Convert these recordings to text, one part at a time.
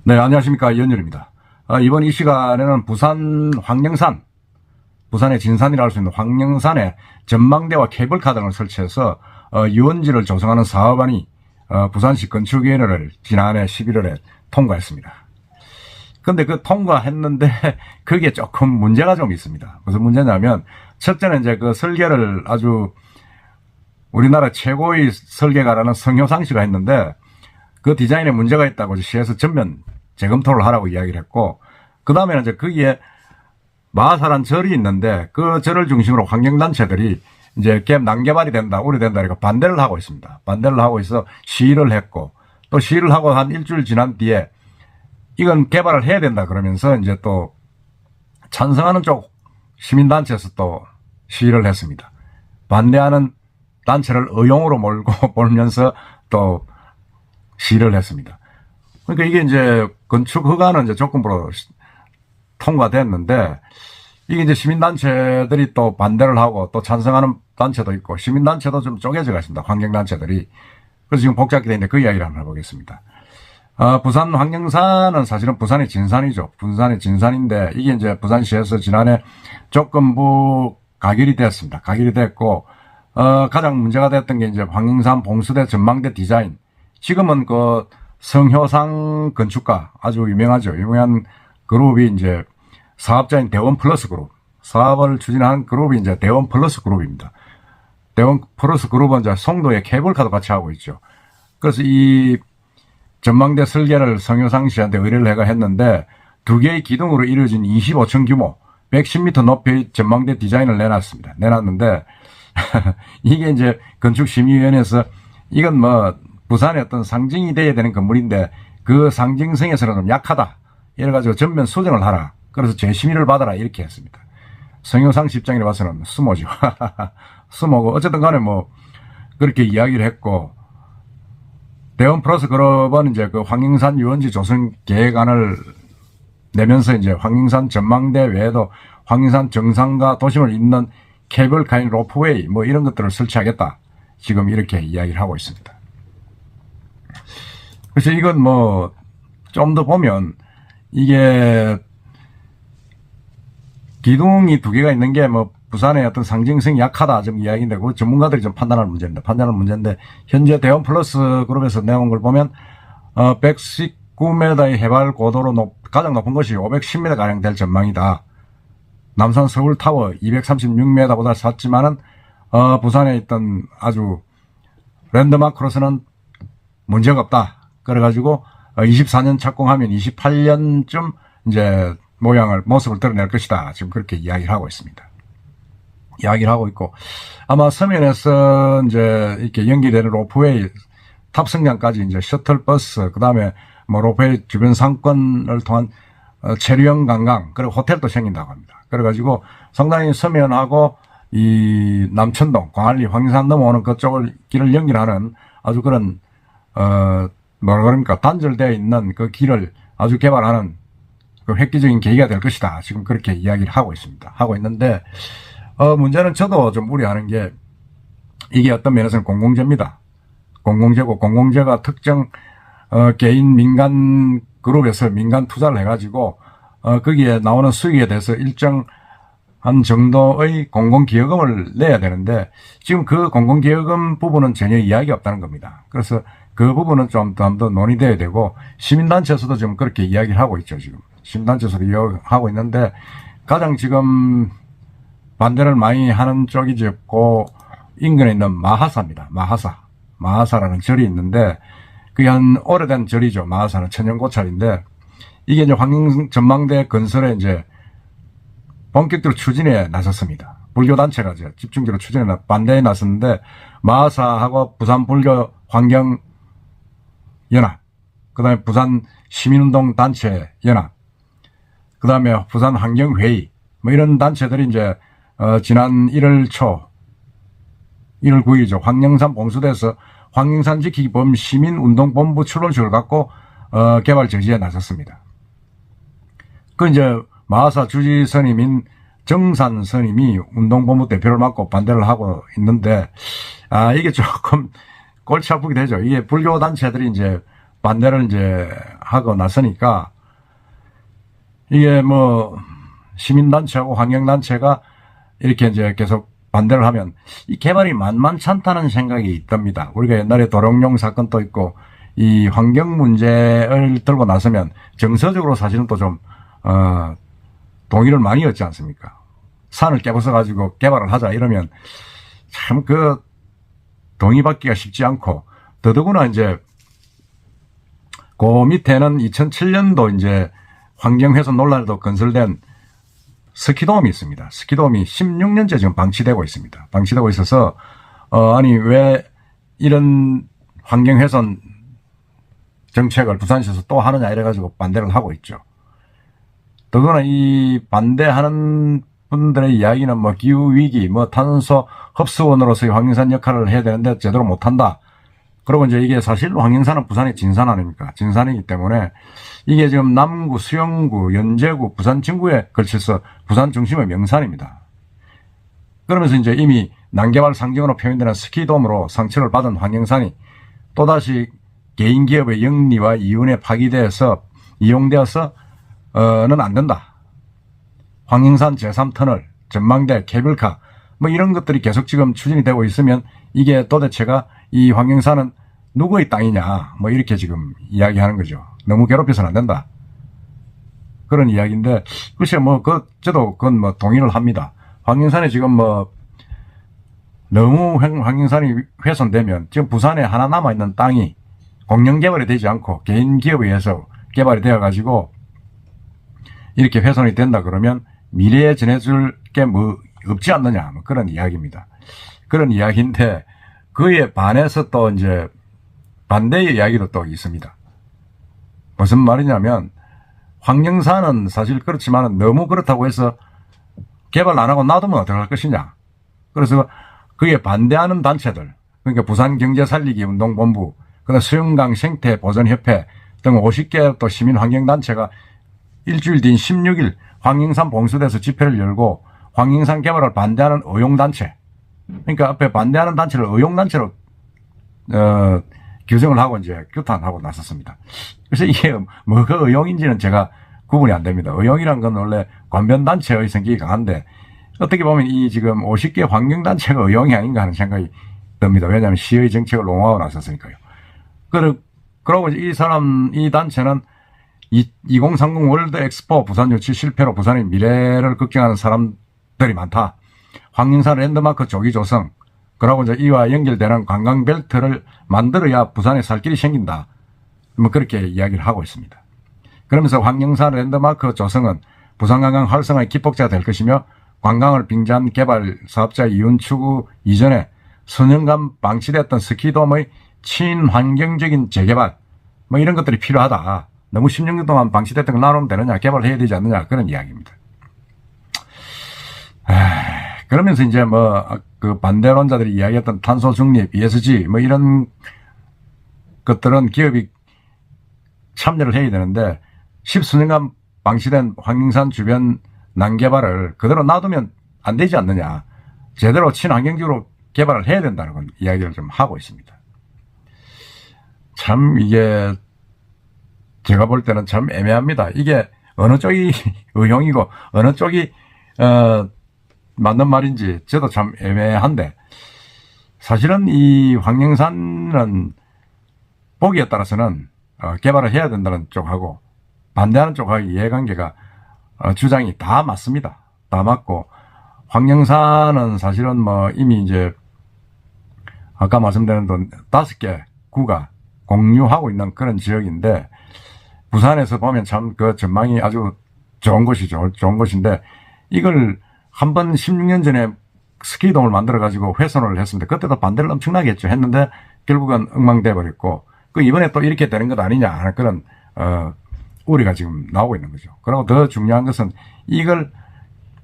네, 안녕하십니까. 이현열입니다. 이번 이 시간에는 부산 황령산, 부산의 진산이라 할 수 있는 황령산에 전망대와 케이블카 등을 설치해서 유원지를 조성하는 사업안이 부산시 건축위원회를 지난해 11월에 통과했습니다. 근데 그 통과했는데 그게 조금 문제가 좀 있습니다. 무슨 문제냐면, 첫째는 이제 그 설계를 아주 우리나라 최고의 설계가라는 성효상 씨가 했는데, 그 디자인에 문제가 있다고 시에서 전면 재검토를 하라고 이야기를 했고, 그 다음에는 이제 거기에 마하사란 절이 있는데, 그 절을 중심으로 환경단체들이 이제 난개발이 된다, 우려된다, 이렇게 반대를 하고 있습니다. 반대를 하고 있어 시위를 했고, 또 시위를 하고 한 일주일 지난 뒤에 이건 개발을 해야 된다 그러면서 이제 또 찬성하는 쪽 시민단체에서 또 시위를 했습니다. 반대하는 단체를 의용으로 몰면서 또 시위를 했습니다. 그러니까 이게 이제 건축 허가는 이제 조건부로 통과됐는데, 이게 이제 시민단체들이 또 반대를 하고 또 찬성하는 단체도 있고, 시민단체도 좀 쪼개져 있습니다. 환경단체들이. 그래서 지금 복잡하게 되어 있는데 그 이야기를 한번 해보겠습니다. 부산 황령산은 사실은 부산의 진산이죠. 부산의 진산인데, 이게 이제 부산시에서 지난해 조건부 가결이 됐습니다. 가결이 됐고, 가장 문제가 됐던 게 이제 황령산 봉수대 전망대 디자인. 지금은 그 성효상 건축가, 아주 유명하죠. 유명한 그룹이 이제 사업자인 대원 플러스 그룹. 사업을 추진한 그룹이 이제 대원 플러스 그룹입니다. 대원 플러스 그룹은 이제 송도에 케이블카도 같이 하고 있죠. 그래서 이 전망대 설계를 성효상 씨한테 의뢰를 했는데, 두 개의 기둥으로 이루어진 25층 규모 110m 높이의 전망대 디자인을 내놨는데 이게 이제 건축심의위원회에서 이건 뭐 부산의 어떤 상징이 돼야 되는 건물인데 그 상징성에서는 좀 약하다, 이래가지고 전면 수정을 하라, 그래서 재심의를 받아라, 이렇게 했습니다. 성효상 씨 입장에 봐서는 수모죠. 수모고, 어쨌든 간에 뭐 그렇게 이야기를 했고, 대원 플러스 그룹은 이제 그 황령산 유원지 조성 계획안을 내면서 이제 황령산 전망대 외에도 황령산 정상과 도심을 잇는 케이블카인 로프웨이 뭐 이런 것들을 설치하겠다, 지금 이렇게 이야기를 하고 있습니다. 그래서 이건 뭐 좀 더 보면 이게 기둥이 두 개가 있는 게 뭐 부산의 어떤 상징성이 약하다, 좀 이야기인데, 그 전문가들이 좀 판단할 문제인데, 현재 대원 플러스 그룹에서 내온 걸 보면 119m의 해발 고도로 가장 높은 것이 510m 가량 될 전망이다. 남산 서울타워 236m보다 샀지만은 부산에 있던 아주 랜드마크로서는 문제가 없다. 그래가지고 24년 착공하면 28년쯤 이제 모습을 드러낼 것이다, 지금 그렇게 이야기를 하고 있습니다. 이야기를 하고 있고, 아마 서면에서 이제 이렇게 연기되는 로프웨이 탑승장까지 이제 셔틀버스, 그 다음에 뭐 로프웨이 주변 상권을 통한 체류형 관광, 그리고 호텔도 생긴다고 합니다. 그래가지고 상당히 서면하고 이 남천동, 광안리, 황령산 넘어오는 그쪽을 길을 연결하는 아주 그런 뭐라 그럽니까, 단절되어 있는 그 길을 아주 개발하는 그 획기적인 계기가 될 것이다, 지금 그렇게 이야기를 하고 있습니다. 하고 있는데, 문제는 저도 좀 우려하는 게, 이게 어떤 면에서는 공공재입니다. 공공재고, 공공재가 특정 개인 민간 그룹에서 민간 투자를 해가지고 거기에 나오는 수익에 대해서 일정한 정도의 공공기여금을 내야 되는데, 지금 그 공공기여금 부분은 전혀 이야기가 없다는 겁니다. 그래서 그 부분은 좀 더 논의돼야 되고, 시민단체에서도 지금 그렇게 이야기를 하고 있죠. 지금 시민단체에서도 이야기하고 있는데, 가장 지금 반대를 많이 하는 쪽이 그 인근에 있는 마하사입니다. 마하사라는 절이 있는데, 그게 한 오래된 절이죠. 마하사는 천연고찰인데, 이게 이제 황령 전망대 건설에 이제 본격적으로 추진에 나섰습니다. 불교단체가 이제 집중적으로 반대에 나섰는데, 마하사하고 부산 불교 환경 연합, 그 다음에 부산 시민운동 단체 연합, 그 다음에 부산 환경회의, 뭐 이런 단체들이 이제 지난 1월 9일이죠. 황령산 봉수대에서 황령산 지키기 범 시민운동본부 출범식을 갖고 개발 저지에 나섰습니다. 그 이제 마하사 주지 스님인 정산 스님이 운동본부 대표를 맡고 반대를 하고 있는데, 이게 조금 골치 아프게 되죠. 이게 불교 단체들이 이제 반대를 이제 하고 나서니까 이게 뭐 시민단체하고 환경단체가 이렇게 이제 계속 반대를 하면 이 개발이 만만찮다는 생각이 있답니다. 우리가 옛날에 도롱뇽 사건도 있고 이 환경 문제를 들고 나서면 정서적으로 사실은 또 좀 동의를 많이 얻지 않습니까? 산을 깨부숴 가지고 개발을 하자 이러면 참 그 동의받기가 쉽지 않고, 더더구나 이제 그 밑에는 2007년도 이제 환경훼손 논란에도 건설된 스키돔이 있습니다. 스키돔이 16년째 지금 방치되고 있습니다. 방치되고 있어서 아니 왜 이런 환경훼손 정책을 부산시에서 또 하느냐 이래가지고 반대를 하고 있죠. 더구나 이 반대하는 분들의 이야기는 뭐 기후위기, 뭐 탄소 흡수원으로서의 황령산 역할을 해야 되는데 제대로 못한다. 그리고 이제 이게 사실 황령산은 부산의 진산 아닙니까? 진산이기 때문에 이게 지금 남구, 수영구, 연제구, 부산 진구에 걸쳐서 부산 중심의 명산입니다. 그러면서 이제 이미 난개발 상징으로 표현되는 스키돔으로 상처를 받은 황령산이 또다시 개인 기업의 영리와 이윤에 파기되어서 이용되어서는 안 된다. 황령산 제3터널, 전망대, 케이블카 뭐 이런 것들이 계속 지금 추진이 되고 있으면 이게 도대체가 이 황령산은 누구의 땅이냐 뭐 이렇게 지금 이야기하는 거죠. 너무 괴롭혀서는 안 된다. 그런 이야기인데 글쎄 뭐 저도 그건 뭐 동의를 합니다. 황령산에 지금 뭐 너무 황령산이 훼손되면 지금 부산에 하나 남아있는 땅이 공영 개발이 되지 않고 개인 기업에 의해서 개발이 되어 가지고 이렇게 훼손이 된다 그러면 미래에 전해줄 게 뭐 없지 않느냐 뭐 그런 이야기입니다. 그런 이야기인데 그에 반해서 또 이제 반대의 이야기도 또 있습니다. 무슨 말이냐면 황령산은 사실 그렇지만 너무 그렇다고 해서 개발 안 하고 놔두면 어떡할 것이냐. 그래서 그에 반대하는 단체들, 그러니까 부산경제살리기운동본부, 그다음 수영강 생태보전협회 등 50개 또 시민환경단체가 일주일 뒤인 16일 황령산 봉수대에서 집회를 열고 황령산 개발을 반대하는 의용단체, 그러니까 앞에 반대하는 단체를 의용단체로 규정을 하고 이제 규탄하고 나섰습니다. 그래서 이게 뭐가 의용인지는 제가 구분이 안 됩니다. 의용이란 건 원래 관변단체의 성격이 강한데 어떻게 보면 이 지금 50개 환경단체가 의용이 아닌가 하는 생각이 듭니다. 왜냐하면 시의 정책을 옹호하고 나섰으니까요. 그러고 이 단체는 2030 월드 엑스포 부산 유치 실패로 부산의 미래를 걱정하는 사람들이 많다. 황령산 랜드마크 조기 조성, 그러고 이제 이와 연결되는 관광벨트를 만들어야 부산에 살 길이 생긴다. 뭐 그렇게 이야기를 하고 있습니다. 그러면서 황령산 랜드마크 조성은 부산관광 활성화의 기폭제가 될 것이며 관광을 빙자한 개발 사업자의 이윤 추구 이전에 수년간 방치됐던 스키돔의 친환경적인 재개발 뭐 이런 것들이 필요하다. 너무 10년 동안 방치됐던 걸 나누면 되느냐, 개발해야 되지 않느냐, 그런 이야기입니다. 그러면서 이제 뭐 그 반대론자들이 이야기했던 탄소 중립, ESG 뭐 이런 것들은 기업이 참여를 해야 되는데 10수년간 방치된 황령산 주변 난개발을 그대로 놔두면 안 되지 않느냐. 제대로 친환경적으로 개발을 해야 된다는 건 이야기를 좀 하고 있습니다. 참 이게 제가 볼 때는 참 애매합니다. 이게 어느 쪽이 의용이고 어느 쪽이 맞는 말인지 저도 참 애매한데, 사실은 이 황령산은 보기에 따라서는 개발을 해야 된다는 쪽하고 반대하는 쪽하고 이해관계가 주장이 다 맞습니다. 다 맞고, 황령산은 사실은 뭐 이미 이제 아까 말씀드린 5개 구가 공유하고 있는 그런 지역인데, 부산에서 보면 참 그 전망이 아주 좋은 곳이죠. 좋은 곳인데, 이걸 한번 16년 전에 스키돔을 만들어가지고 훼손을 했습니다. 그때도 반대를 엄청나게 했죠. 했는데 결국은 엉망돼 버렸고, 그 이번에 또 이렇게 되는 것 아니냐 하는 그런 우려가 지금 나오고 있는 거죠. 그리고 더 중요한 것은 이걸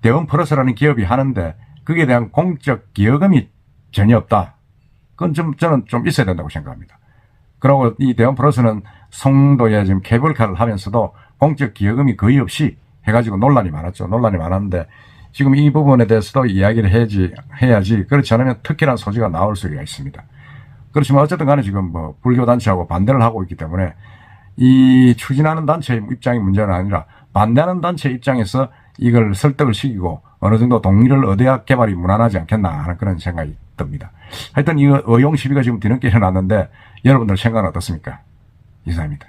대원 플러스라는 기업이 하는데 거기에 대한 공적 기여금이 전혀 없다. 그건 저는 좀 있어야 된다고 생각합니다. 그리고 이 대원 플러스는 송도에 지금 케이블카를 하면서도 공적 기여금이 거의 없이 해가지고 논란이 많았죠. 논란이 많았는데 지금 이 부분에 대해서도 이야기를 해야지. 그렇지 않으면 특혜란 소지가 나올 수가 있습니다. 그렇지만 어쨌든 간에 지금 뭐 불교단체하고 반대를 하고 있기 때문에 이 추진하는 단체의 입장이 문제는 아니라 반대하는 단체 입장에서 이걸 설득을 시키고 어느 정도 동의를 얻어야 개발이 무난하지 않겠나 하는 그런 생각이 듭니다. 하여튼 이 의용 시비가 지금 뒤늦게 일어났는데 여러분들 생각은 어떻습니까? 이상입니다.